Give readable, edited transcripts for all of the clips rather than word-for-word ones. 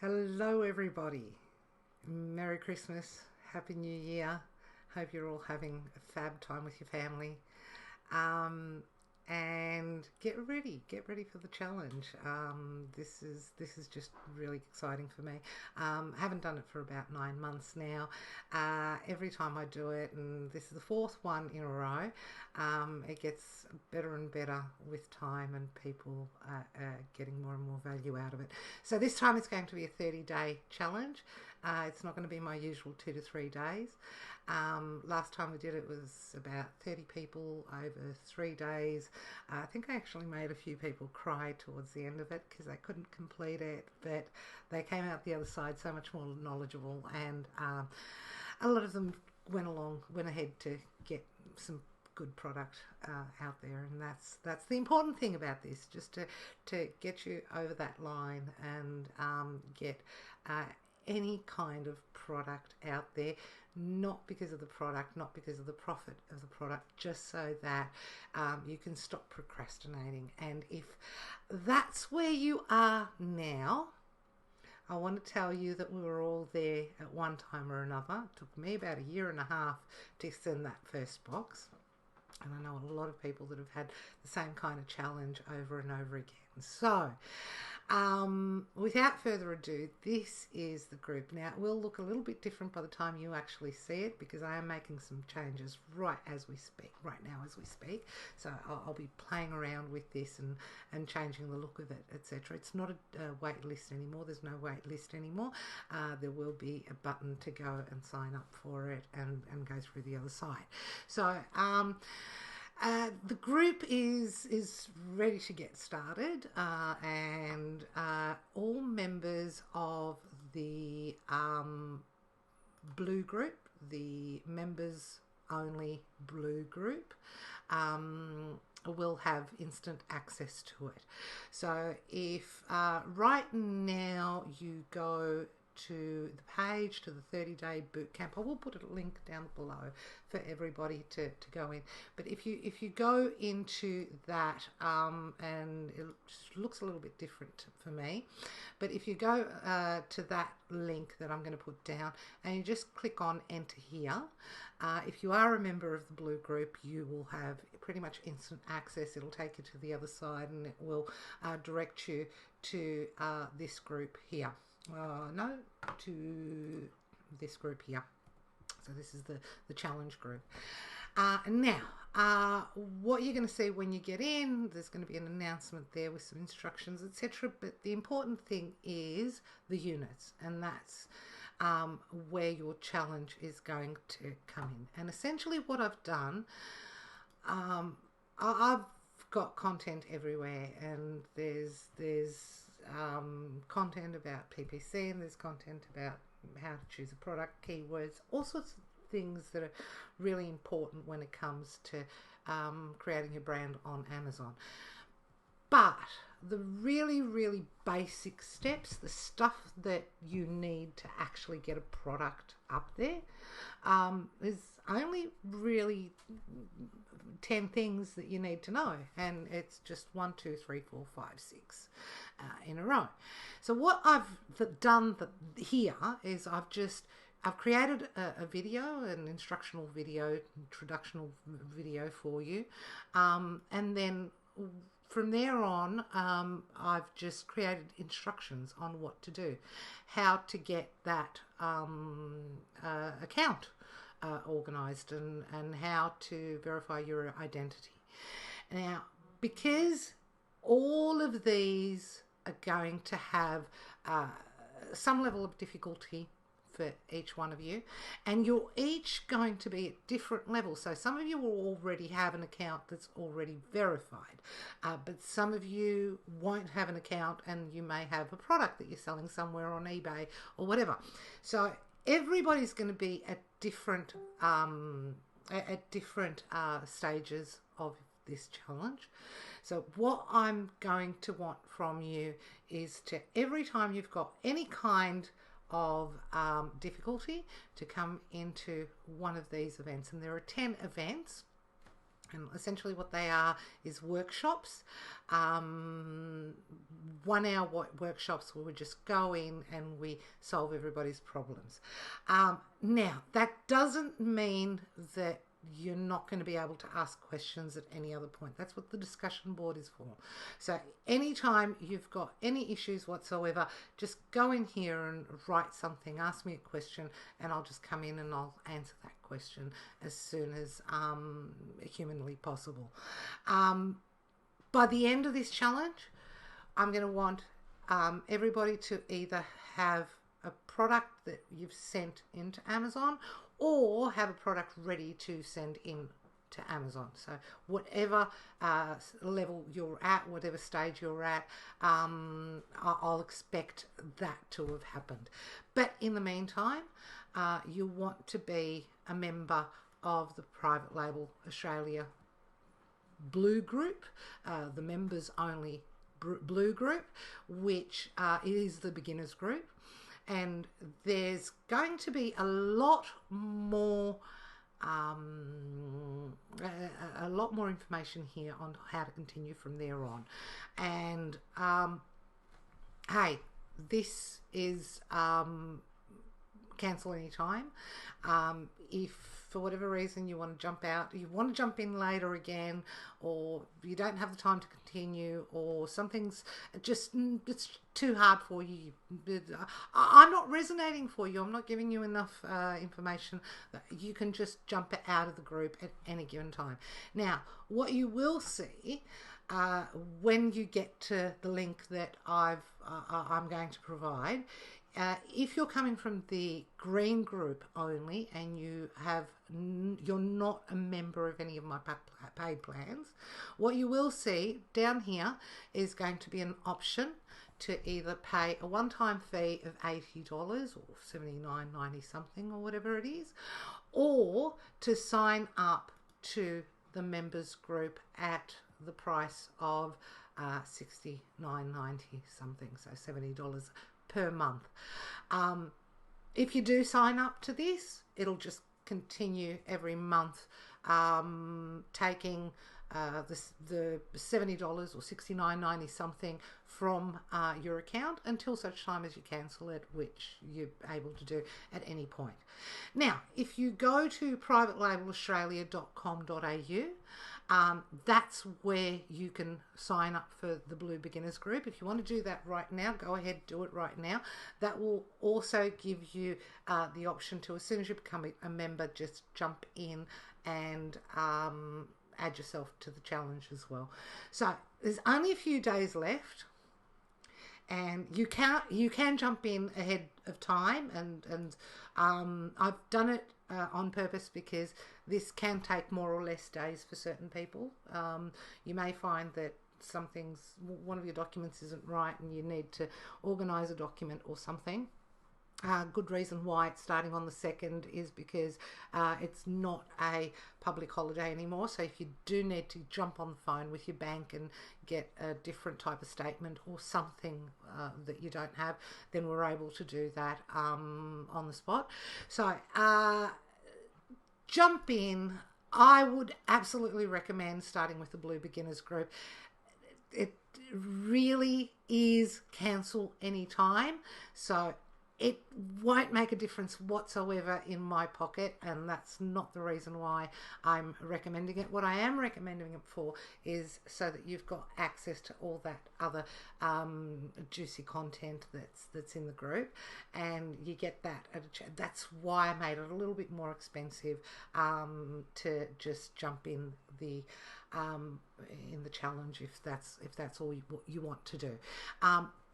Hello, everybody. Merry Christmas. Happy New Year. Hope you're all having a fab time with your family. Um, and get ready for the challenge. This is just really exciting for me. I haven't done it for about 9 months now. Every time I do it, and this is the fourth one in a row, it gets better and better with time, and people are getting more and more value out of it. So this time it's going to be a 30-day challenge. It's not going to be my usual 2 to 3 days. Last time we did it was about 30 people over 3 days. I think I actually made a few people cry towards the end of it because they couldn't complete it, but they came out the other side so much more knowledgeable, and a lot of them went ahead to get some good product out there, and that's the important thing about this, just to get you over that line and get any kind of product out there, not because of the product, not because of the profit of the product, just so that you can stop procrastinating. And if that's where you are now, I want to tell you that we were all there at one time or another. It took me about a year and a half to send that first box. And I know a lot of people that have had the same kind of challenge over and over again. So, without further ado, this is the group. Now, it will look a little bit different by the time you actually see it, because I am making some changes right now as we speak. So I'll be playing around with this and changing the look of it, etc. It's not a wait list anymore. There's no wait list anymore. There will be a button to go and sign up for it and go through the other side. So, the group is ready to get started, and all members of the blue group, the members only blue group, will have instant access to it. So if right now you go to the page, to the 30-day boot camp, I will put a link down below for everybody to go in. But if you go into that, and it just looks a little bit different for me, but if you go to that link that I'm going to put down and you just click on enter here, if you are a member of the blue group, you will have pretty much instant access. It'll take you to the other side, and it will direct you to this group here. No, to this group here. So this is the challenge group. Now, what you're going to see when you get in, there's going to be an announcement there with some instructions, etc. But the important thing is the units, and that's where your challenge is going to come in. And essentially what I've done, I've got content everywhere, and there's content about PPC, and there's content about how to choose a product, keywords, all sorts of things that are really important when it comes to creating a brand on Amazon. But the really, really basic steps, the stuff that you need to actually get a product up there, is only really 10 things that you need to know, and it's just 1, 2, 3, 4, 5, 6 in a row. So what I've done here is I've created a video, an instructional video, introductional video for you, and then from there on, I've just created instructions on what to do, how to get that account organised, and how to verify your identity. Now, because all of these are going to have some level of difficulty for each one of you, and you're each going to be at different levels. So some of you will already have an account that's already verified, but some of you won't have an account, and you may have a product that you're selling somewhere on eBay or whatever. So everybody's going to be at different stages of this challenge. So what I'm going to want from you is to, every time you've got any kind of difficulty, to come into one of these events. And there are 10 events. And essentially what they are is workshops. 1 hour workshops where we just go in and we solve everybody's problems. Now, that doesn't mean that you're not going to be able to ask questions at any other point. That's what the discussion board is for. So anytime you've got any issues whatsoever, just go in here and write something, ask me a question, and I'll just come in and I'll answer that question as soon as humanly possible. By the end of this challenge, I'm going to want everybody to either have a product that you've sent into Amazon or have a product ready to send in to Amazon. So whatever level you're at, whatever stage you're at, I'll expect that to have happened. But in the meantime, you want to be a member of the Private Label Australia Blue Group, the members only Blue Group, which is the beginners group. And there's going to be a lot more information here on how to continue from there on. And hey, this is cancel anytime. If for whatever reason you want to jump out, you want to jump in later again, or you don't have the time to continue, or something's just, it's too hard for you. I'm not resonating for you. I'm not giving you enough information. You can just jump out of the group at any given time. Now, what you will see when you get to the link that I'm going to provide, if you're coming from the green group only and you're not a member of any of my paid plans, what you will see down here is going to be an option to either pay a one-time fee of $80 or $79.90 something or whatever it is, or to sign up to the members group at the price of $69.90 something, so $70 per month. If you do sign up to this, it'll just continue every month taking the $70 or $69.90 something from your account until such time as you cancel it, which you're able to do at any point. Now, if you go to privatelabelaustralia.com.au, that's where you can sign up for the Blue Beginners group. If you want to do that right now, go ahead, do it right now. That will also give you the option to, as soon as you become a member, just jump in and add yourself to the challenge as well. So there's only a few days left, and you can jump in ahead of time, and I've done it on purpose because this can take more or less days for certain people. You may find that one of your documents isn't right and you need to organise a document or something. Good reason why it's starting on the 2nd is because it's not a public holiday anymore. So if you do need to jump on the phone with your bank and get a different type of statement or something that you don't have, then we're able to do that on the spot. So jump in. I would absolutely recommend starting with the Blue Beginners group. It really is cancel anytime. So it won't make a difference whatsoever in my pocket, and that's not the reason why I'm recommending it. What I am recommending it for is so that you've got access to all that other juicy content that's in the group, and you get that at that's why I made it a little bit more expensive to just jump in the challenge if that's all you want to do.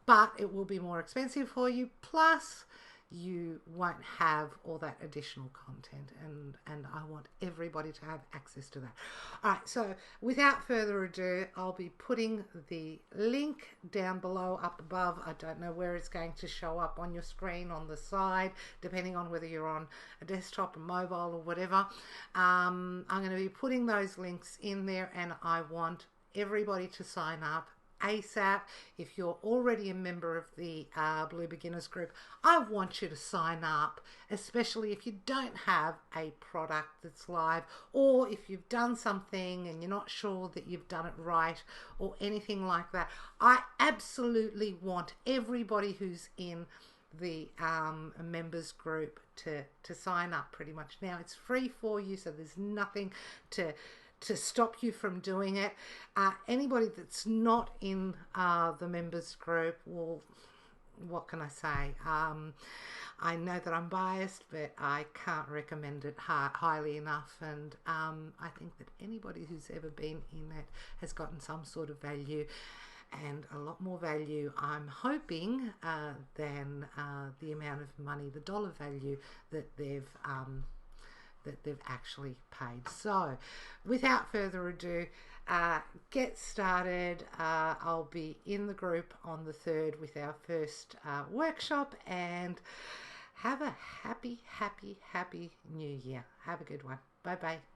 But it will be more expensive for you, plus you won't have all that additional content, and I want everybody to have access to that. All right, so without further ado, I'll be putting the link down below, up above. I don't know where it's going to show up on your screen, on the side, depending on whether you're on a desktop, a mobile, or whatever. I'm going to be putting those links in there, and I want everybody to sign up ASAP. If you're already a member of the Blue Beginners group, I want you to sign up, especially if you don't have a product that's live, or if you've done something and you're not sure that you've done it right or anything like that. I absolutely want everybody who's in the members group to sign up pretty much now. It's free for you, so there's nothing to stop you from doing it. Anybody that's not in the members group, well, what can I say? I know that I'm biased, but I can't recommend it highly enough, and I think that anybody who's ever been in it has gotten some sort of value, and a lot more value, I'm hoping, than the amount of money, the dollar value that they've actually paid. So without further ado, get started. I'll be in the group on the 3rd with our first workshop, and have a happy new year. Have a good one. Bye bye.